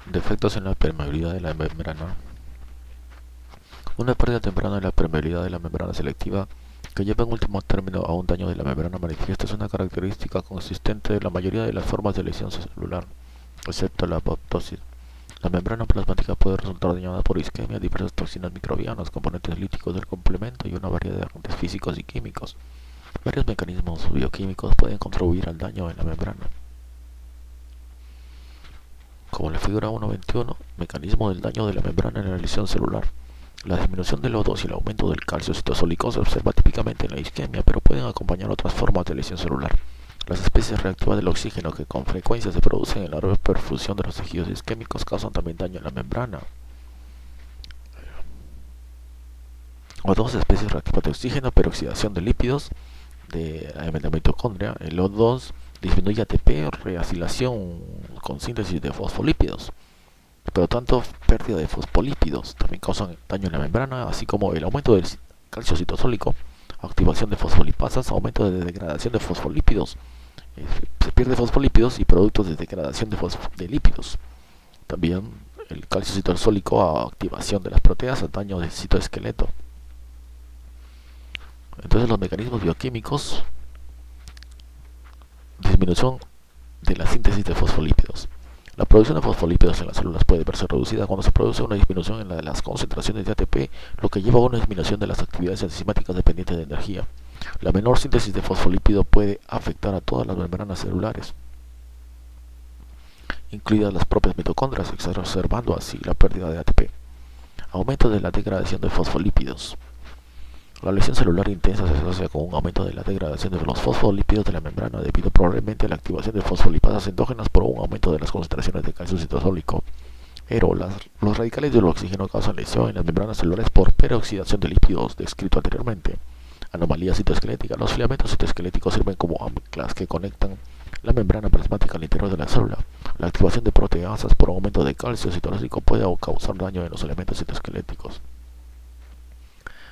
Defectos en la permeabilidad de la membrana. Una pérdida temprana de la permeabilidad de la membrana selectiva que lleva en último término a un daño de la membrana manifiesta es una característica consistente de la mayoría de las formas de lesión celular, excepto la apoptosis. La membrana plasmática puede resultar dañada por isquemia, diversas toxinas microbianas, componentes líticos del complemento y una variedad de agentes físicos y químicos. Varios mecanismos bioquímicos pueden contribuir al daño en la membrana, como la figura 1.21, mecanismo del daño de la membrana en la lesión celular. La disminución del O2 y el aumento del calcio citosólico se observa típicamente en la isquemia, pero pueden acompañar otras formas de lesión celular. Las especies reactivas del oxígeno que con frecuencia se producen en la perfusión de los tejidos isquémicos causan también daño en la membrana. O2, especies reactivas de oxígeno, peroxidación de lípidos de la mitocondria. El O2 disminuye ATP, reacilación con síntesis de fosfolípidos. Pero tanto pérdida de fosfolípidos también causan daño en la membrana, así como el aumento del calcio citosólico, activación de fosfolipasas, aumento de degradación de fosfolípidos. Se pierde fosfolípidos y productos de degradación de lípidos. También el calcio citosólico, activación de las proteas, daño del citoesqueleto. Entonces los mecanismos bioquímicos, disminución de la síntesis de fosfolípidos. La producción de fosfolípidos en las células puede verse reducida cuando se produce una disminución en las concentraciones de ATP, lo que lleva a una disminución de las actividades enzimáticas dependientes de energía. La menor síntesis de fosfolípido puede afectar a todas las membranas celulares, incluidas las propias mitocondrias, exacerbando así la pérdida de ATP. Aumento de la degradación de fosfolípidos. La lesión celular intensa se asocia con un aumento de la degradación de los fosfolípidos de la membrana debido probablemente a la activación de fosfolipasas endógenas por un aumento de las concentraciones de calcio citosólico. Los radicales del oxígeno causan lesión en las membranas celulares por peroxidación de lípidos descrito anteriormente. Anomalía citoesquelética. Los filamentos citoesqueléticos sirven como anclas que conectan la membrana plasmática al interior de la célula. La activación de proteasas por aumento de calcio citosólico puede causar daño en los elementos citoesqueléticos.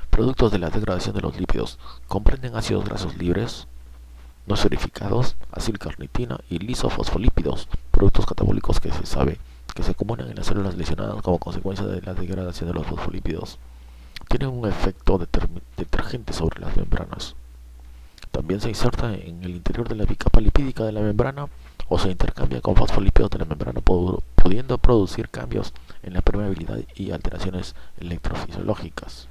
Productos de la degradación de los lípidos comprenden ácidos grasos libres, no esferificados, acilcarnitina y lisofosfolípidos, productos catabólicos que se sabe que se acumulan en las células lesionadas como consecuencia de la degradación de los fosfolípidos. Tienen un efecto detergente sobre las membranas. También se inserta en el interior de la bicapa lipídica de la membrana o se intercambia con fosfolípidos de la membrana, pudiendo producir cambios en la permeabilidad y alteraciones electrofisiológicas.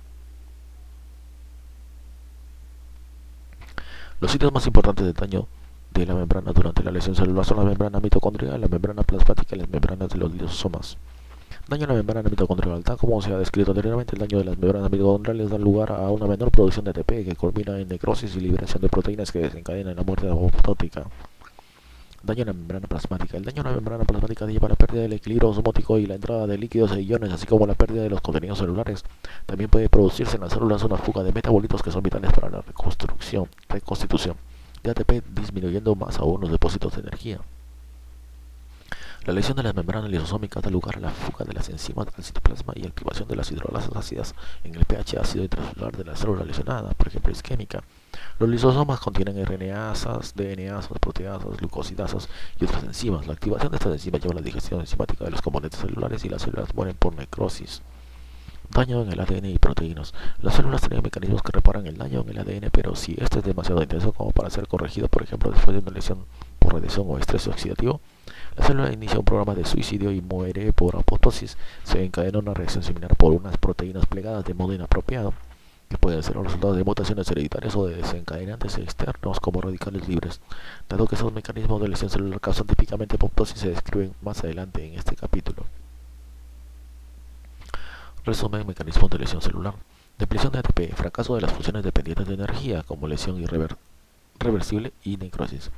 Los sitios más importantes de daño de la membrana durante la lesión celular son la membrana mitocondrial, la membrana plasmática y las membranas de los lisosomas. Daño en la membrana mitocondrial. Tal como se ha descrito anteriormente, el daño de las membranas mitocondriales da lugar a una menor producción de ATP que culmina en necrosis y liberación de proteínas que desencadenan la muerte apoptótica. Daño en la membrana plasmática. El daño en la membrana plasmática lleva a la pérdida del equilibrio osmótico y la entrada de líquidos e iones, así como la pérdida de los contenidos celulares. También puede producirse en las células una fuga de metabolitos que son vitales para la reconstitución de ATP, disminuyendo más aún los depósitos de energía. La lesión de las membranas lisosómicas da lugar a la fuga de las enzimas al citoplasma y activación de las hidrolasas ácidas en el pH ácido intracelular de la célula lesionada, por ejemplo isquémica. Los lisosomas contienen RNasas, DNasas, proteasas, glucosidasas y otras enzimas. La activación de estas enzimas lleva a la digestión enzimática de los componentes celulares y las células mueren por necrosis. Daño en el ADN y proteínas. Las células tienen mecanismos que reparan el daño en el ADN, pero si este es demasiado intenso como para ser corregido, por ejemplo después de una lesión por radiación o estrés oxidativo, la célula inicia un programa de suicidio y muere por apoptosis. Se encadena una reacción similar por unas proteínas plegadas de modo inapropiado, que pueden ser los resultados de mutaciones hereditarias o de desencadenantes externos como radicales libres. Dado que esos mecanismos de lesión celular causan típicamente apoptosis, se describen más adelante en este capítulo. Resumen: mecanismos de lesión celular. Depresión de ATP, fracaso de las funciones dependientes de energía como lesión irreversible y necrosis.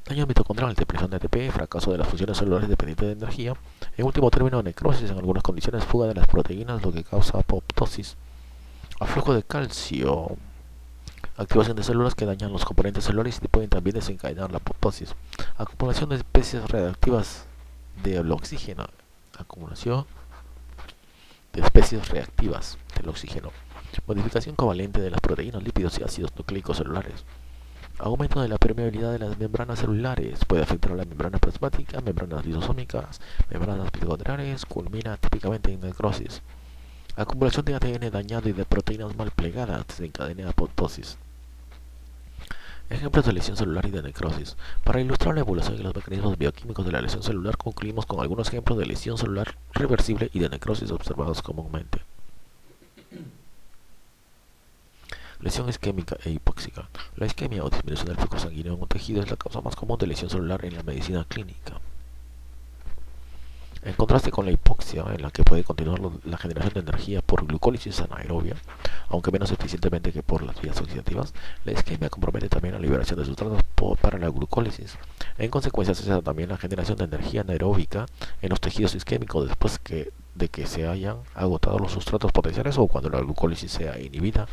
Daño mitocondrial, depresión de ATP, fracaso de las funciones celulares dependientes de energía. En último término, necrosis, en algunas condiciones fuga de las proteínas, lo que causa apoptosis. Aflujo de calcio, activación de células que dañan los componentes celulares y pueden también desencadenar la apoptosis. Acumulación de especies reactivas del oxígeno. Acumulación de especies reactivas del oxígeno. Modificación covalente de las proteínas, lípidos y ácidos nucleicos celulares. Aumento de la permeabilidad de las membranas celulares puede afectar a la membrana plasmática, membranas lisosómicas, membranas mitocondriales, culmina típicamente en necrosis. Acumulación de ADN dañado y de proteínas mal plegadas desencadena apoptosis. Ejemplos de lesión celular y de necrosis. Para ilustrar la evolución y los mecanismos bioquímicos de la lesión celular, concluimos con algunos ejemplos de lesión celular reversible y de necrosis observados comúnmente. Lesión isquémica e hipóxica. La isquemia o disminución del flujo sanguíneo en un tejido es la causa más común de lesión celular en la medicina clínica. En contraste con la hipoxia, en la que puede continuar la generación de energía por glucólisis anaerobia, aunque menos eficientemente que por las vías oxidativas, la isquemia compromete también la liberación de sustratos para la glucólisis. En consecuencia, se cesa también la generación de energía anaeróbica en los tejidos isquémicos después de que se hayan agotado los sustratos potenciales o cuando la glucólisis sea inhibida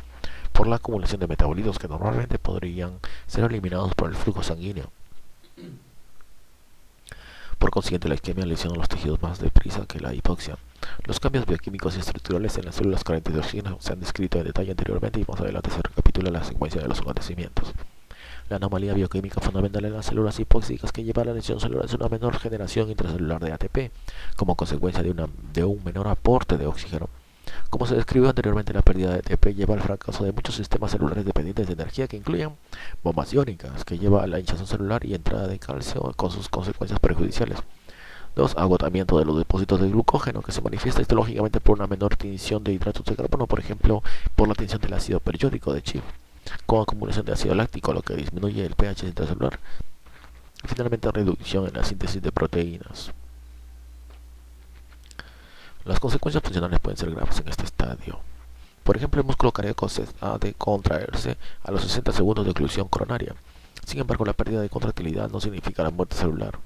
por la acumulación de metabolitos que normalmente podrían ser eliminados por el flujo sanguíneo. Por consiguiente, la isquemia lesiona los tejidos más deprisa que la hipoxia. Los cambios bioquímicos y estructurales en las células carentes de oxígeno se han descrito en detalle anteriormente y más adelante se recapitula la secuencia de los acontecimientos. La anomalía bioquímica fundamental en las células hipóxicas que lleva a la lesión celular es una menor generación intracelular de ATP, como consecuencia de un menor aporte de oxígeno. Como se describió anteriormente, la pérdida de ATP lleva al fracaso de muchos sistemas celulares dependientes de energía que incluyen bombas iónicas, que lleva a la hinchazón celular y entrada de calcio con sus consecuencias perjudiciales. 2. Agotamiento de los depósitos de glucógeno, que se manifiesta histológicamente por una menor tinción de hidratos de carbono, por ejemplo, por la tinción del ácido periódico de Schiff, con acumulación de ácido láctico, lo que disminuye el pH intracelular. Y finalmente, reducción en la síntesis de proteínas. Las consecuencias funcionales pueden ser graves en este estadio. Por ejemplo, el músculo cardíaco ha de contraerse a los 60 segundos de oclusión coronaria. Sin embargo, la pérdida de contractilidad no significa la muerte celular.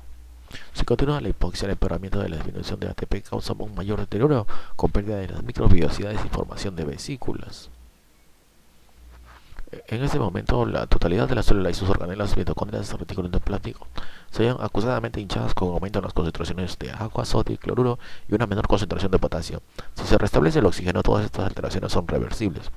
Si continúa la hipoxia, el empeoramiento de la disminución de ATP causa un mayor deterioro con pérdida de las microvenosidades y formación de vesículas. En este momento, la totalidad de las células y sus organelas mitocondrias del retículo endoplasmático se hallan acusadamente hinchadas con aumento en las concentraciones de agua, sodio y cloruro y una menor concentración de potasio. Si se restablece el oxígeno, todas estas alteraciones son reversibles.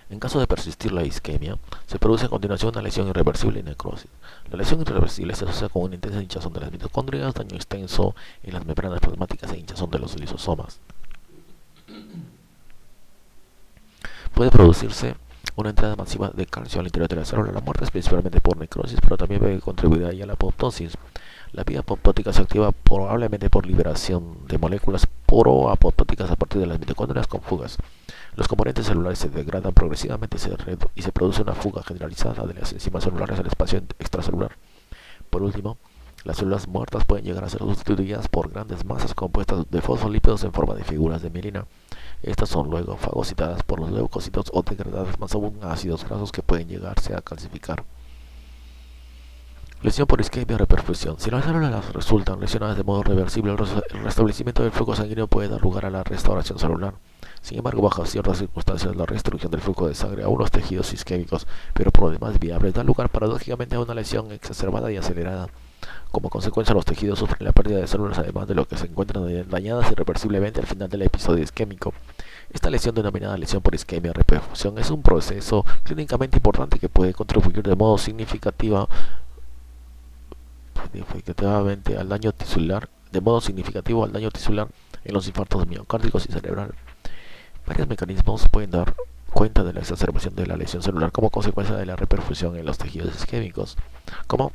En caso de persistir la isquemia, se produce a continuación una lesión irreversible y necrosis. La lesión irreversible se asocia con una intensa hinchazón de las mitocondrias, daño extenso en las membranas plasmáticas e hinchazón de los lisosomas. Puede producirse una entrada masiva de calcio al interior de la célula. La muerte es principalmente por necrosis, pero también puede contribuir ahí a la apoptosis. La vía apoptótica se activa probablemente por liberación de moléculas poroapoptóticas a partir de las mitocondrias con fugas. Los componentes celulares se degradan progresivamente y se produce una fuga generalizada de las enzimas celulares al espacio extracelular. Por último, las células muertas pueden llegar a ser sustituidas por grandes masas compuestas de fosfolípidos en forma de figuras de mielina. Estas son luego fagocitadas por los leucocitos o degradadas más aún a ácidos grasos que pueden llegarse a calcificar. Lesión por isquemia o reperfusión. Si las células resultan lesionadas de modo reversible, el restablecimiento del flujo sanguíneo puede dar lugar a la restauración celular. Sin embargo, bajo ciertas circunstancias, la restricción del flujo de sangre a unos tejidos isquémicos, pero por lo demás viables, da lugar paradójicamente a una lesión exacerbada y acelerada. Como consecuencia, los tejidos sufren la pérdida de células, además de lo que se encuentran dañadas irreversiblemente al final del episodio isquémico. Esta lesión, denominada lesión por isquemia o reperfusión, es un proceso clínicamente importante que puede contribuir de modo significativo al daño tisular, en los infartos miocárdicos y cerebral. Varios mecanismos pueden dar cuenta de la exacerbación de la lesión celular como consecuencia de la reperfusión en los tejidos isquémicos, como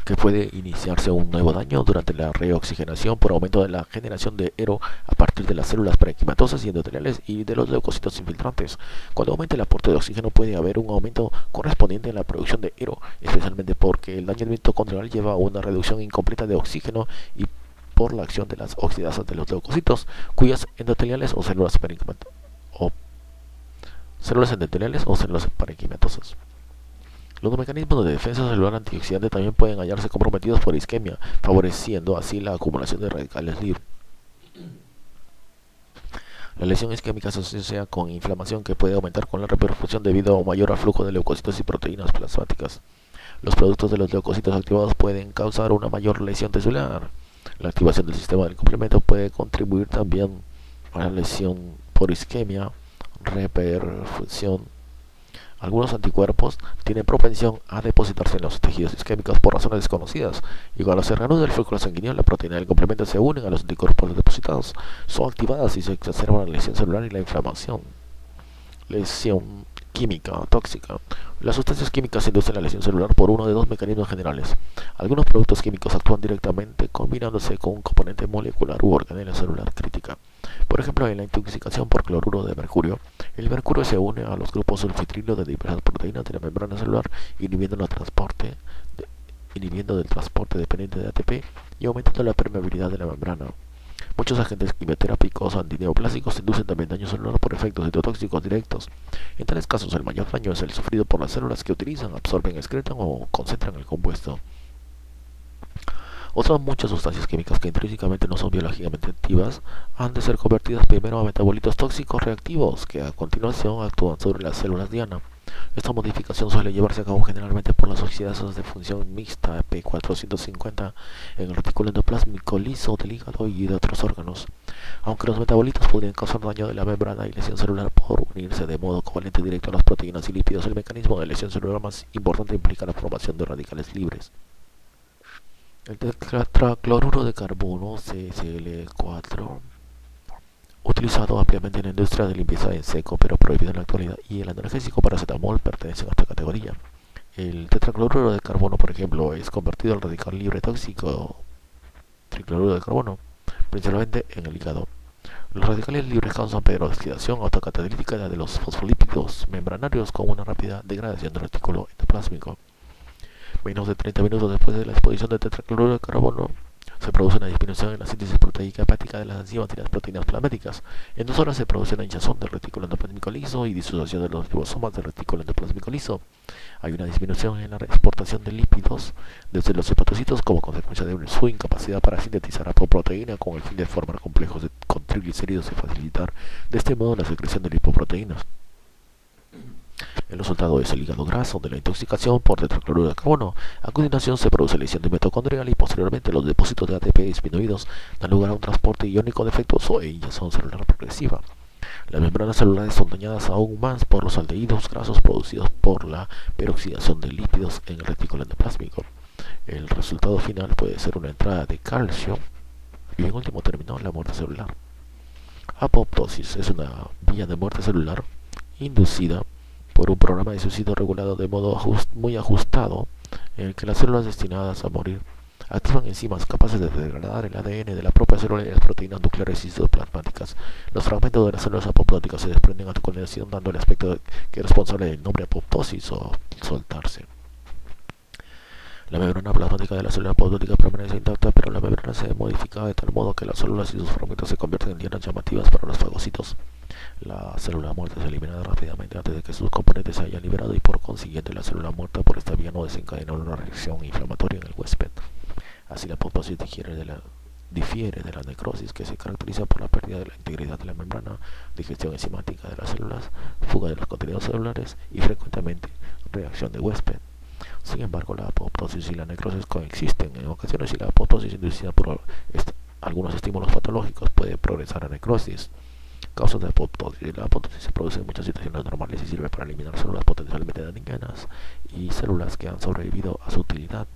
que puede iniciarse un nuevo daño durante la reoxigenación por aumento de la generación de ERO a partir de las células parenquimatosas y endoteliales y de los leucocitos infiltrantes. Cuando aumente el aporte de oxígeno puede haber un aumento correspondiente en la producción de ERO, especialmente porque el daño mitocondrial lleva a una reducción incompleta de oxígeno y por la acción de las oxidasas de los leucocitos, cuyas endoteliales o células parenquimatosas. Los mecanismos de defensa celular antioxidante también pueden hallarse comprometidos por isquemia, favoreciendo así la acumulación de radicales libres. La lesión isquémica se asocia con inflamación que puede aumentar con la reperfusión debido a un mayor aflujo de leucocitos y proteínas plasmáticas. Los productos de los leucocitos activados pueden causar una mayor lesión tisular. La activación del sistema del complemento puede contribuir también a la lesión por isquemia, reperfusión, Algunos anticuerpos tienen propensión a depositarse en los tejidos isquémicos por razones desconocidas, y cuando se reanuda el flujo sanguíneo, la proteína del complemento se unen a los anticuerpos depositados, son activadas y se exacerba la lesión celular y la inflamación. Lesión química tóxica. Las sustancias químicas inducen la lesión celular por uno de dos mecanismos generales. Algunos productos químicos actúan directamente combinándose con un componente molecular u organela celular crítica. Por ejemplo, en la intoxicación por cloruro de mercurio, el mercurio se une a los grupos sulfitrilo de diversas proteínas de la membrana celular, inhibiendo del transporte dependiente de ATP y aumentando la permeabilidad de la membrana. Muchos agentes quimioterápicos antineoplásicos inducen también daño celular por efectos citotóxicos directos. En tales casos, el mayor daño es el sufrido por las células que utilizan, absorben, excretan o concentran el compuesto. Otras muchas sustancias químicas que intrínsecamente no son biológicamente activas han de ser convertidas primero a metabolitos tóxicos reactivos que a continuación actúan sobre las células diana. Esta modificación suele llevarse a cabo generalmente por las oxidases de función mixta P450 en el retículo endoplásmico liso del hígado y de otros órganos. Aunque los metabolitos podrían causar daño de la membrana y lesión celular por unirse de modo covalente directo a las proteínas y lípidos, el mecanismo de lesión celular más importante implica la formación de radicales libres. El tetracloruro de carbono, CCl4, utilizado ampliamente en la industria de limpieza en seco, pero prohibido en la actualidad, y el analgésico paracetamol pertenecen a esta categoría. El tetracloruro de carbono, por ejemplo, es convertido al radical libre tóxico tricloruro de carbono, principalmente en el hígado. Los radicales libres causan peroxidación autocatalítica de los fosfolípidos membranarios con una rápida degradación del retículo endoplásmico. Menos de 30 minutos después de la exposición de tetracloruro de carbono, se produce una disminución en la síntesis proteica hepática de las enzimas y las proteínas plasmáticas. En 2 horas se produce una hinchazón del retículo endoplásmico liso y disociación de los ribosomas del retículo endoplásmico liso. Hay una disminución en la exportación de lípidos desde los hepatocitos como consecuencia de su incapacidad para sintetizar apoproteína con el fin de formar complejos con triglicéridos y facilitar de este modo la secreción de lipoproteínas. El resultado es el hígado graso de la intoxicación por tetracloruro de carbono. A continuación se produce lesión de mitocondrial y posteriormente los depósitos de ATP disminuidos dan lugar a un transporte iónico defectuoso e hinchazón celular progresiva. Las membranas celulares son dañadas aún más por los aldehídos grasos producidos por la peroxidación de lípidos en el retículo endoplásmico. El resultado final puede ser una entrada de calcio y en último término la muerte celular. Apoptosis es una vía de muerte celular inducida por un programa de suicidio regulado de modo muy ajustado, en el que las células destinadas a morir activan enzimas capaces de degradar el ADN de la propia célula y las proteínas nucleares y citoplasmáticas. Los fragmentos de las células apoptóticas se desprenden a continuación, dando el aspecto que es responsable del nombre apoptosis o soltarse. La membrana plasmática de la célula apoptótica permanece intacta, pero la membrana se modifica de tal modo que las células y sus fragmentos se convierten en dianas llamativas para los fagocitos. La célula muerta es eliminada rápidamente antes de que sus componentes se hayan liberado y por consiguiente la célula muerta por esta vía no desencadena una reacción inflamatoria en el huésped. Así la apoptosis difiere de la necrosis, que se caracteriza por la pérdida de la integridad de la membrana, digestión enzimática de las células, fuga de los contenidos celulares y frecuentemente reacción de huésped. Sin embargo, la apoptosis y la necrosis coexisten en ocasiones y la apoptosis inducida por algunos estímulos patológicos puede progresar a necrosis. Causas de apoptosis. La apoptosis se produce en muchas situaciones normales y sirve para eliminar células potencialmente dañinas y células que han sobrevivido a su utilidad.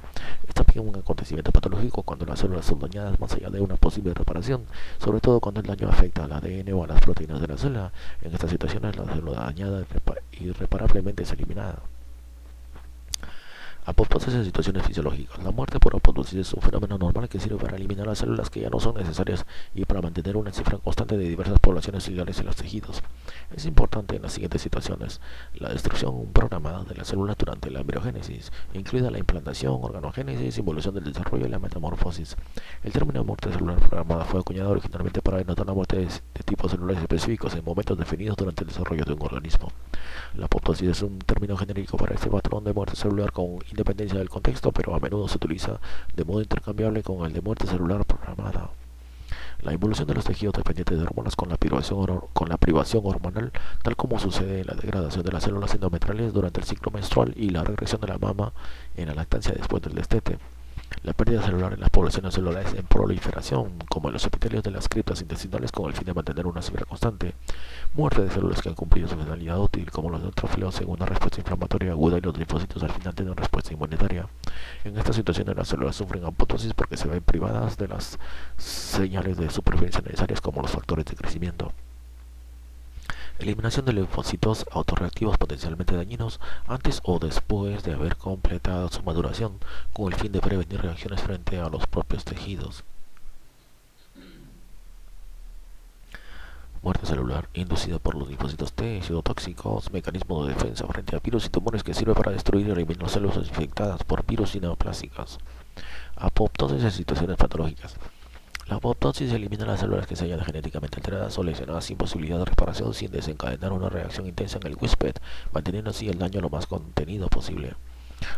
Es también un acontecimiento patológico cuando las células son dañadas más allá de una posible reparación, sobre todo cuando el daño afecta al ADN o a las proteínas de la célula. En estas situaciones la célula dañada irreparablemente es eliminada. Apoptosis en situaciones fisiológicas. La muerte por apoptosis es un fenómeno normal que sirve para eliminar las células que ya no son necesarias y para mantener una cifra constante de diversas poblaciones celulares en los tejidos. Es importante en las siguientes situaciones: la destrucción programada de las células durante la embriogénesis, incluida la implantación, organogénesis, involución del desarrollo y la metamorfosis. El término muerte celular programada fue acuñado originalmente para denotar la muerte de tipos celulares específicos en momentos definidos durante el desarrollo de un organismo. La apoptosis es un término genérico para este patrón de muerte celular con independencia del contexto, pero a menudo se utiliza de modo intercambiable con el de muerte celular programada. La involución de los tejidos dependientes de hormonas con la privación hormonal, tal como sucede en la degradación de las células endometriales durante el ciclo menstrual y la regresión de la mama en la lactancia después del destete. La pérdida celular en las poblaciones celulares en proliferación, como en los epitelios de las criptas intestinales con el fin de mantener una cifra constante. Muerte de células que han cumplido su finalidad útil, como los neutrófilos, según una respuesta inflamatoria aguda y los linfocitos al final tienen respuesta inmunitaria. En estas situaciones las células sufren apoptosis porque se ven privadas de las señales de supervivencia necesarias como los factores de crecimiento. Eliminación de linfocitos autorreactivos potencialmente dañinos antes o después de haber completado su maduración, con el fin de prevenir reacciones frente a los propios tejidos. Muerte celular inducida por los linfocitos T, citotóxicos, mecanismo de defensa frente a virus y tumores que sirve para destruir y eliminar células infectadas por virus y neoplásicas. Apoptosis en situaciones patológicas. La apoptosis elimina las células que se hayan genéticamente alteradas o lesionadas sin posibilidad de reparación sin desencadenar una reacción intensa en el huésped, manteniendo así el daño lo más contenido posible.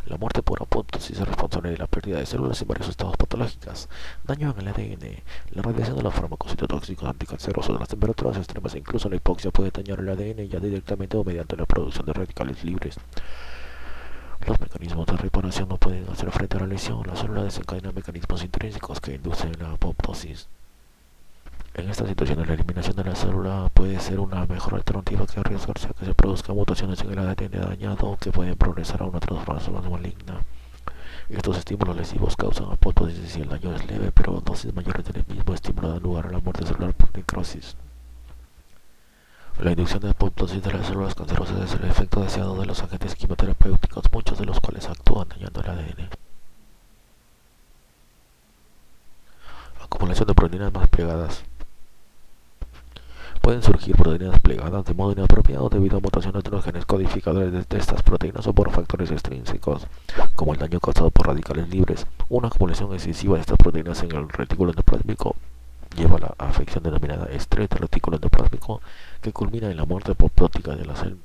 La muerte por apoptosis es responsable de la pérdida de células en varios estados patológicos. Daño en el ADN. La radiación de los fármacos citotóxicos anticancerosos, las temperaturas extremas e incluso la hipoxia puede dañar el ADN ya directamente o mediante la producción de radicales libres. Los mecanismos de reparación no pueden hacer frente a la lesión. La célula desencadena mecanismos intrínsecos que inducen la apoptosis. En esta situación, la eliminación de la célula puede ser una mejor alternativa que arriesgarse a que se produzcan mutaciones en el ADN dañado que pueden progresar a una transformación maligna. Estos estímulos lesivos causan apoptosis y el daño es leve, pero dosis mayores del mismo estímulo dan lugar a la muerte celular por necrosis. La inducción de apoptosis de las células cancerosas es el efecto deseado de los agentes quimioterapéuticos, muchos de los cuales actúan dañando el ADN. Acumulación de proteínas más plegadas. Pueden surgir proteínas plegadas de modo inapropiado debido a mutaciones de los genes codificadores de estas proteínas o por factores extrínsecos, como el daño causado por radicales libres. Una acumulación excesiva de estas proteínas en el retículo endoplásmico lleva a la afección denominada estrés del retículo endoplásmico, que culmina en la muerte apoptótica de la célula.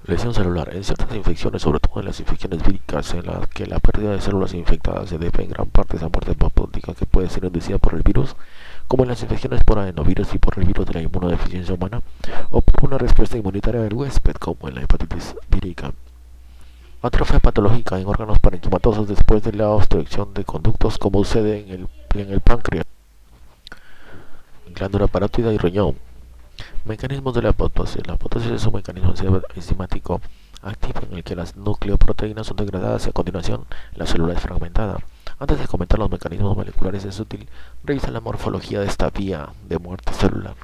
Lesión celular. En ciertas infecciones, sobre todo en las infecciones víricas, en las que la pérdida de células infectadas se debe en gran parte a esa muerte apoptótica que puede ser inducida por el virus, como en las infecciones por adenovirus y por el virus de la inmunodeficiencia humana, o por una respuesta inmunitaria del huésped, como en la hepatitis vírica. Atrofia patológica en órganos parenquimatosos después de la obstrucción de conductos, como sucede en el páncreas, glándula parótida y riñón. Mecanismos de la apoptosis. La apoptosis es un mecanismo enzimático activo en el que las nucleoproteínas son degradadas y a continuación la célula es fragmentada. Antes de comentar los mecanismos moleculares es útil revisar la morfología de esta vía de muerte celular.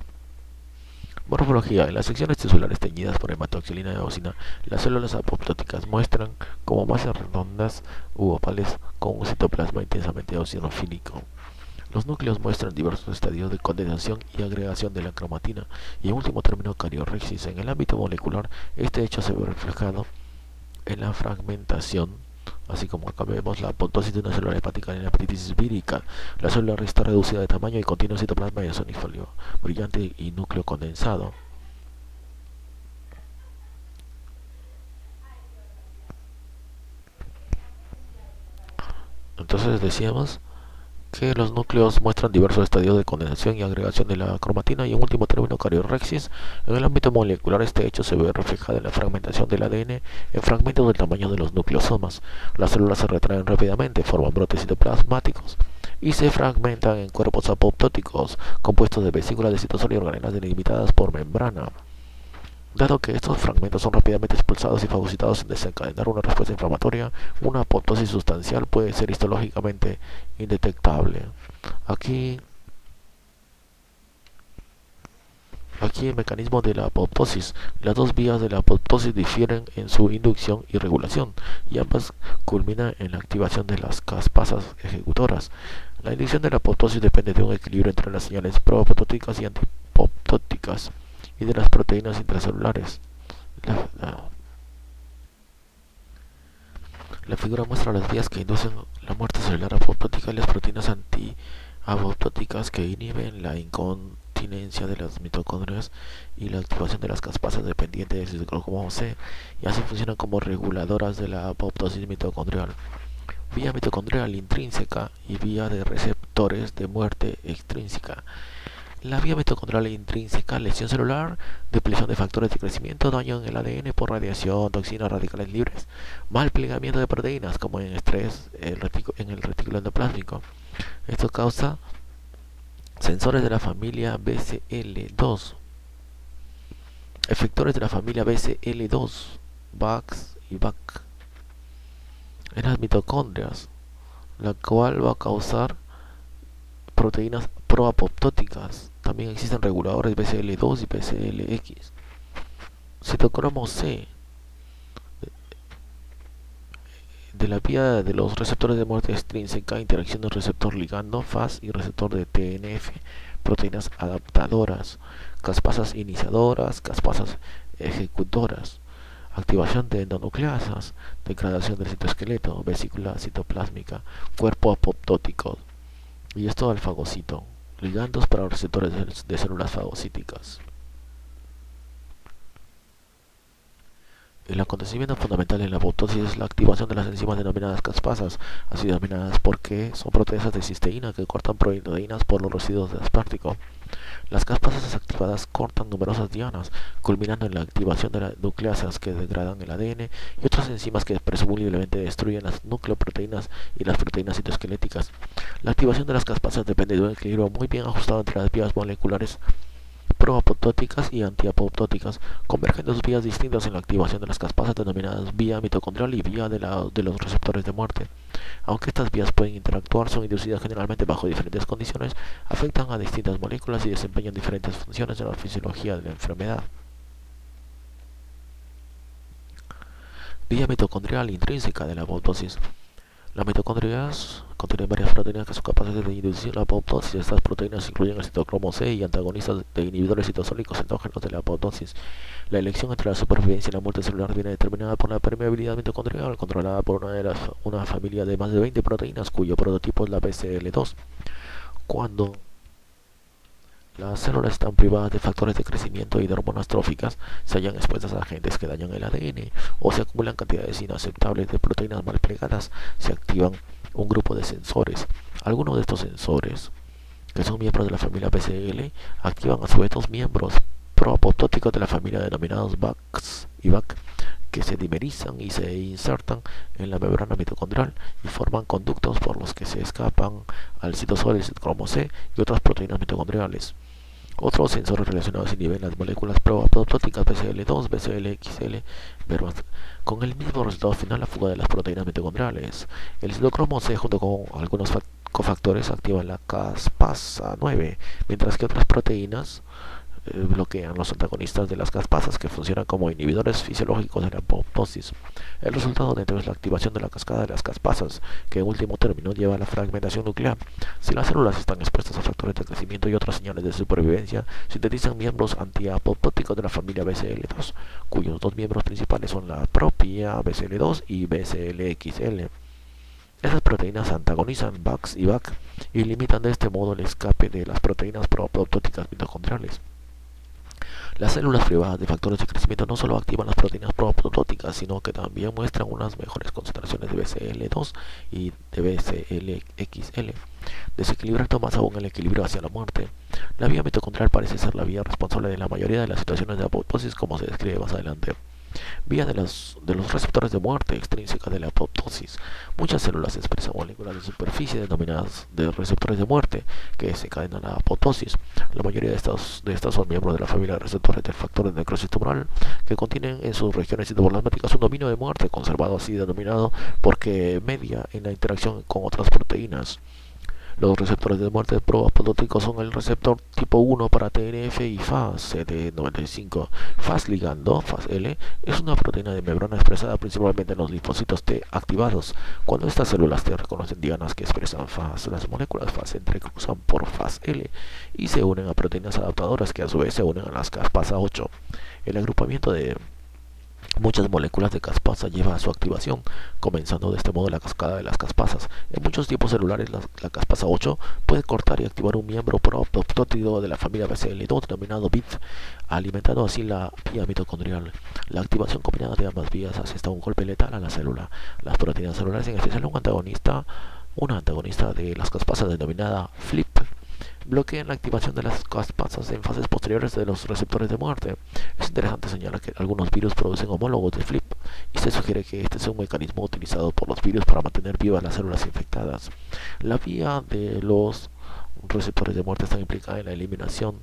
Morfología. En las secciones tisulares teñidas por hematoxilina y eosina, las células apoptóticas muestran como masas redondas u ovales con un citoplasma intensamente eosinofílico. Los núcleos muestran diversos estadios de condensación y agregación de la cromatina y en último término cariorrexis. En el ámbito molecular, este hecho se ve reflejado en la fragmentación, así como acá vemos la apoptosis de una célula hepática en la hepatitis vírica. La célula está reducida de tamaño y contiene un citoplasma eosinophílico brillante y núcleo condensado. Entonces decíamos que los núcleos muestran diversos estadios de condensación y agregación de la cromatina y en último término cariorrexis. En el ámbito molecular este hecho se ve reflejado en la fragmentación del ADN en fragmentos del tamaño de los nucleosomas. Las células se retraen rápidamente, forman brotes citoplasmáticos y se fragmentan en cuerpos apoptóticos compuestos de vesículas de citosol y organelas delimitadas por membrana. Dado que estos fragmentos son rápidamente expulsados y fagocitados sin desencadenar una respuesta inflamatoria, una apoptosis sustancial puede ser histológicamente indetectable. Aquí el mecanismo de la apoptosis. Las dos vías de la apoptosis difieren en su inducción y regulación, y ambas culminan en la activación de las caspasas ejecutoras. La inducción de la apoptosis depende de un equilibrio entre las señales proapoptóticas y antipoptóticas y de las proteínas intracelulares. La figura muestra las vías que inducen la muerte celular apoptótica y las proteínas antiapoptóticas que inhiben la incontinencia de las mitocondrias y la activación de las caspasas dependientes del citocromo C, y así funcionan como reguladoras de la apoptosis mitocondrial. Vía mitocondrial intrínseca y vía de receptores de muerte extrínseca. La vía mitocondrial intrínseca, lesión celular, depleción de factores de crecimiento, daño en el ADN por radiación, toxinas, radicales libres, mal plegamiento de proteínas como en estrés en el retículo endoplásmico. Esto causa sensores de la familia BCL2, efectores de la familia BCL2, VAX y VAC en las mitocondrias, la cual va a causar proteínas proapoptóticas. También existen reguladores BCL2 y BCLX. Citocromo C de la vía de los receptores de muerte extrínseca, interacción del receptor ligando, FAS, y receptor de TNF, proteínas adaptadoras, caspasas iniciadoras, caspasas ejecutoras, activación de endonucleasas, degradación del citoesqueleto, vesícula citoplásmica, cuerpo apoptótico, y esto al fagocito, ligandos para los receptores de células fagocíticas. El acontecimiento fundamental en la apoptosis es la activación de las enzimas denominadas caspasas, así denominadas porque son proteasas de cisteína que cortan proteínas por los residuos de aspartico. Las caspasas activadas cortan numerosas dianas, culminando en la activación de las nucleasas que degradan el ADN y otras enzimas que presumiblemente destruyen las nucleoproteínas y las proteínas citoesqueléticas. La activación de las caspasas depende de un equilibrio muy bien ajustado entre las vías moleculares proapoptóticas y antiapoptóticas. Convergen dos vías distintas en la activación de las caspasas denominadas vía mitocondrial y vía de los receptores de muerte. Aunque estas vías pueden interactuar, son inducidas generalmente bajo diferentes condiciones, afectan a distintas moléculas y desempeñan diferentes funciones en la fisiología de la enfermedad. Vía mitocondrial intrínseca de la apoptosis. Las mitocondrias contienen varias proteínas que son capaces de inducir la apoptosis. Estas proteínas incluyen el citocromo C y antagonistas de inhibidores citosólicos endógenos de la apoptosis. La elección entre la supervivencia y la muerte celular viene determinada por la permeabilidad mitocondrial, controlada por una familia de más de 20 proteínas, cuyo prototipo es la BCL2. Cuando las células están privadas de factores de crecimiento y de hormonas tróficas, se hallan expuestas a agentes que dañan el ADN o se acumulan cantidades inaceptables de proteínas mal plegadas, se activan un grupo de sensores. Algunos de estos sensores, que son miembros de la familia BCL, activan a su vez dos miembros proapoptóticos de la familia denominados VAX y VAC, que se dimerizan y se insertan en la membrana mitocondrial y forman conductos por los que se escapan al citosol, el citocromo C y otras proteínas mitocondriales. Otros sensores relacionados inhiben las moléculas proapoptóticas BCL2, BCLXL, con el mismo resultado final, la fuga de las proteínas mitocondriales. El citocromo C junto con algunos cofactores activan la caspasa 9, mientras que otras proteínas bloquean los antagonistas de las caspasas que funcionan como inhibidores fisiológicos de la apoptosis. El resultado de esto es la activación de la cascada de las caspasas, que en último término lleva a la fragmentación nuclear. Si las células están expuestas a factores de crecimiento y otras señales de supervivencia, sintetizan miembros antiapoptóticos de la familia BCL2, cuyos dos miembros principales son la propia BCL2 y BCLXL. Esas proteínas antagonizan VAX y VAC y limitan de este modo el escape de las proteínas proapoptóticas mitocondriales. Las células privadas de factores de crecimiento no solo activan las proteínas proapoptóticas, sino que también muestran unas mejores concentraciones de BCL2 y de BCLXL, desequilibrando más aún el equilibrio hacia la muerte. La vía mitocondrial parece ser la vía responsable de la mayoría de las situaciones de apoptosis, como se describe más adelante. Vía de los receptores de muerte extrínseca de la apoptosis. Muchas células expresan moléculas de superficie denominadas de receptores de muerte que desencadenan la apoptosis. La mayoría de estas son miembros de la familia de receptores del factor de necrosis tumoral, que contienen en sus regiones citoplasmáticas un dominio de muerte conservado, así denominado porque media en la interacción con otras proteínas. Los receptores de muerte proapoptóticos son el receptor tipo 1 para TNF y FAS CD95. FAS ligando, FAS-L, es una proteína de membrana expresada principalmente en los linfocitos T activados. Cuando estas células T reconocen dianas que expresan FAS, las moléculas FAS se entrecruzan por FAS-L y se unen a proteínas adaptadoras que a su vez se unen a las caspasa 8. El agrupamiento de muchas moléculas de caspasa lleva a su activación, comenzando de este modo la cascada de las caspasas. En muchos tipos celulares, la caspasa 8 puede cortar y activar un miembro proapoptótico de la familia BCL2 denominado BIT, alimentando así la vía mitocondrial. La activación combinada de ambas vías hace hasta un golpe letal a la célula. Las proteínas celulares, en especial una antagonista de las caspasas denominada FLIP, bloquean la activación de las caspasas en fases posteriores de los receptores de muerte. Es interesante señalar que algunos virus producen homólogos de FLIP y se sugiere que este es un mecanismo utilizado por los virus para mantener vivas las células infectadas. La vía de los receptores de muerte está implicada en la eliminación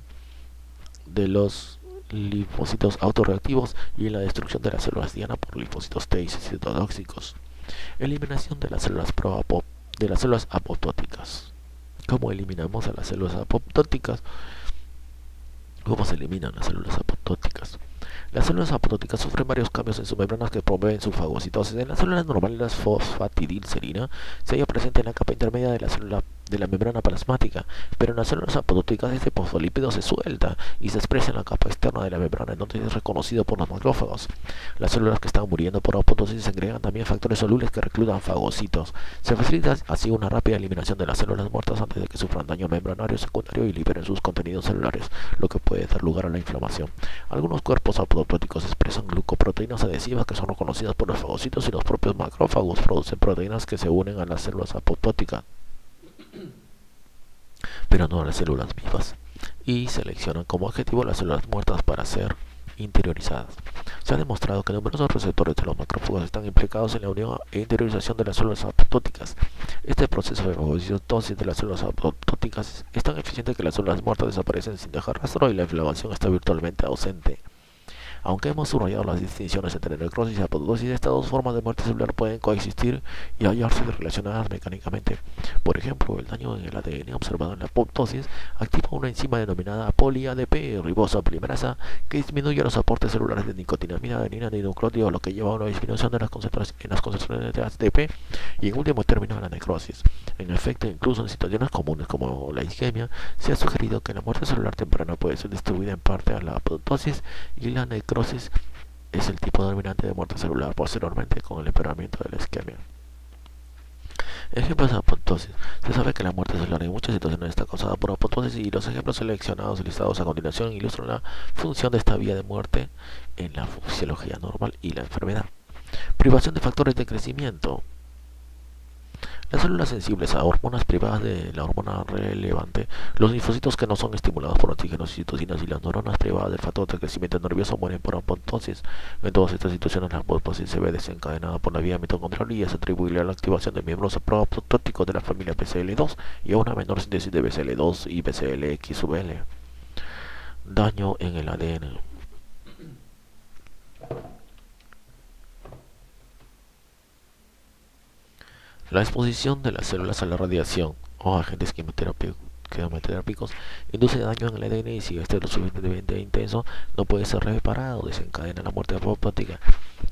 de los linfocitos autorreactivos y en la destrucción de las células diana por linfocitos T y citotóxicos. Eliminación de las células apoptóticas. ¿Cómo eliminamos a las células apoptóticas? ¿Cómo se eliminan las células apoptóticas? Las células apoptóticas sufren varios cambios en sus membranas que promueven su fagocitosis. En las células normales, la fosfatidilcerina se halla presente en la capa intermedia de la membrana plasmática, pero en las células apoptóticas este fosfolípido se suelta y se expresa en la capa externa de la membrana, en donde es reconocido por los macrófagos. Las células que están muriendo por apoptosis segregan también factores solubles que reclutan fagocitos. Se facilita así una rápida eliminación de las células muertas antes de que sufran daño membranario secundario y liberen sus contenidos celulares, lo que puede dar lugar a la inflamación. Algunos cuerpos apoptóticos expresan glucoproteínas adhesivas que son reconocidas por los fagocitos y los propios macrófagos producen proteínas que se unen a las células apoptóticas, pero no a las células vivas, y seleccionan como objetivo las células muertas para ser interiorizadas. Se ha demostrado que numerosos receptores de los macrófagos están implicados en la unión e interiorización de las células apoptóticas. Este proceso de fagocitosis de las células apoptóticas es tan eficiente que las células muertas desaparecen sin dejar rastro y la inflamación está virtualmente ausente. Aunque hemos subrayado las distinciones entre necrosis y apoptosis, estas dos formas de muerte celular pueden coexistir y hallarse relacionadas mecánicamente. Por ejemplo, el daño en el ADN observado en la apoptosis activa una enzima denominada poli-ADP ribosa polimerasa que disminuye los aportes celulares de nicotinamida, adenina y nucleótido, lo que lleva a una disminución de las concentraciones de ATP y en último término a la necrosis. En efecto, incluso en situaciones comunes como la isquemia, se ha sugerido que la muerte celular temprana puede ser distribuida en parte a la apoptosis y la necrosis es el tipo dominante de muerte celular posteriormente con el empeoramiento de la isquemia. Ejemplos de apoptosis. Se sabe que la muerte celular en muchas situaciones está causada por apoptosis y los ejemplos seleccionados y listados a continuación ilustran la función de esta vía de muerte en la fisiología normal y la enfermedad. Privación de factores de crecimiento. Las células sensibles a hormonas privadas de la hormona relevante, los linfocitos que no son estimulados por antígenos y citocinas y las neuronas privadas del factor de crecimiento nervioso mueren por apoptosis. En todas estas situaciones la apoptosis se ve desencadenada por la vía mitocondrial y es atribuible a la activación de miembros proapoptóticos de la familia BCL2 y a una menor síntesis de BCL2 y BCLXL. Daño en el ADN. La exposición de las células a la radiación o agentes quimioterápicos induce daño en el ADN y si este es lo suficientemente intenso no puede ser reparado, desencadena la muerte apoptótica.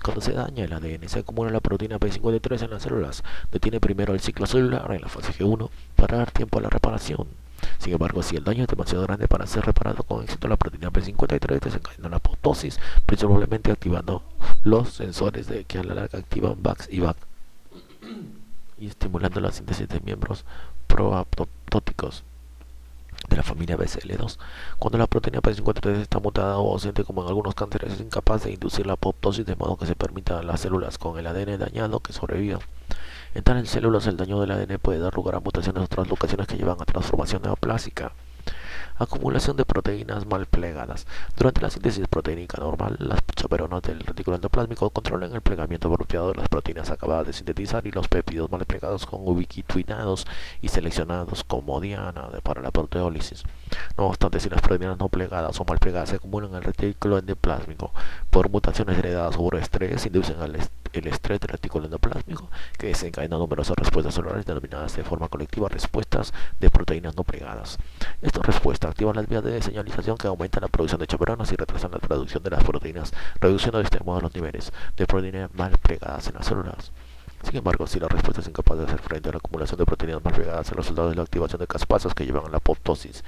Cuando se daña el ADN se acumula la proteína P53 en las células, detiene primero el ciclo celular en la fase G1 para dar tiempo a la reparación. Sin embargo, si el daño es demasiado grande para ser reparado con éxito, la proteína P53 desencadena la apoptosis, principalmente activando los sensores que a la larga activan VAX y VAC y estimulando la síntesis de miembros proapoptóticos de la familia BCL2. Cuando la proteína P53 está mutada o ausente, como en algunos cánceres, es incapaz de inducir la apoptosis de modo que se permita a las células con el ADN dañado que sobrevivan. En tales células, el daño del ADN puede dar lugar a mutaciones o translocaciones que llevan a transformación neoplásica. Acumulación de proteínas mal plegadas. Durante la síntesis proteínica normal, las chaperonas del retículo endoplásmico controlan el plegamiento apropiado de las proteínas acabadas de sintetizar y los péptidos mal plegados son ubiquitinados y seleccionados como diana para la proteólisis. No obstante, si las proteínas no plegadas o mal plegadas se acumulan en el retículo endoplásmico por mutaciones heredadas o por estrés, inducen el estrés del retículo endoplásmico, que desencadena numerosas respuestas celulares denominadas de forma colectiva respuestas de proteínas no plegadas. Estas respuestas activan las vías de señalización que aumentan la producción de chaperonas y retrasan la traducción de las proteínas, reduciendo de este modo los niveles de proteínas mal plegadas en las células. Sin embargo, si la respuesta es incapaz de hacer frente a la acumulación de proteínas mal plegadas, el resultado es la activación de caspasas que llevan a la apoptosis.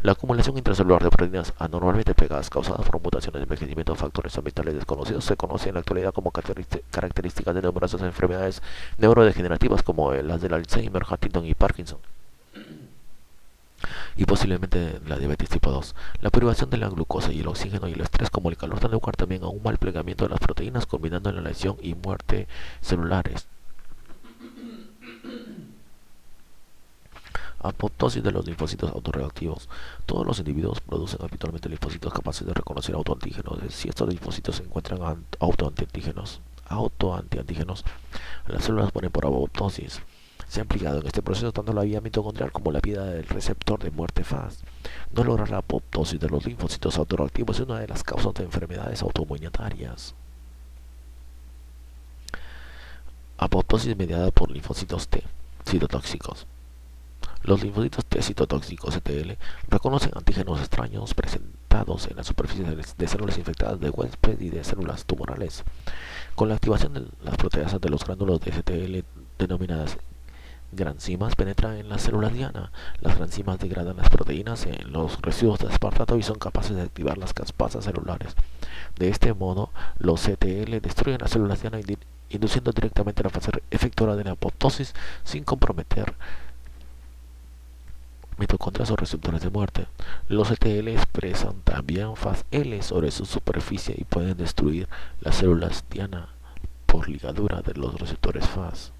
La acumulación intracelular de proteínas anormalmente plegadas causadas por mutaciones de envejecimiento o factores ambientales desconocidos se conoce en la actualidad como características de numerosas enfermedades neurodegenerativas como las del Alzheimer, Huntington y Parkinson, y posiblemente la diabetes tipo 2. La privación de la glucosa y el oxígeno y el estrés como el calor dan lugar también a un mal plegamiento de las proteínas, combinando en la lesión y muerte celulares. Apoptosis de los linfocitos autorreactivos. Todos los individuos producen habitualmente linfocitos capaces de reconocer autoantígenos. Si estos linfocitos se encuentran autoantiantígenos, las células mueren por apoptosis. Se ha implicado en este proceso tanto la vía mitocondrial como la vía del receptor de muerte Fas. No lograr la apoptosis de los linfocitos autorreactivos es una de las causas de enfermedades autoinmunitarias. Apoptosis mediada por linfocitos T, citotóxicos. Los linfocitos T citotóxicos CTL reconocen antígenos extraños presentados en la superficie de células infectadas de huésped y de células tumorales. Con la activación de las proteasas de los gránulos de CTL denominadas granzimas penetran en las células diana. Las granzimas degradan las proteínas en los residuos de aspartato y son capaces de activar las caspasas celulares. De este modo, los CTL destruyen las células diana induciendo directamente la fase efectora de la apoptosis sin comprometer mitocondrias o receptores de muerte. Los CTL expresan también Fas-L sobre su superficie y pueden destruir las células diana por ligadura de los receptores Fas.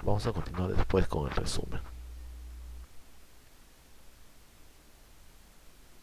Vamos a continuar después con el resumen.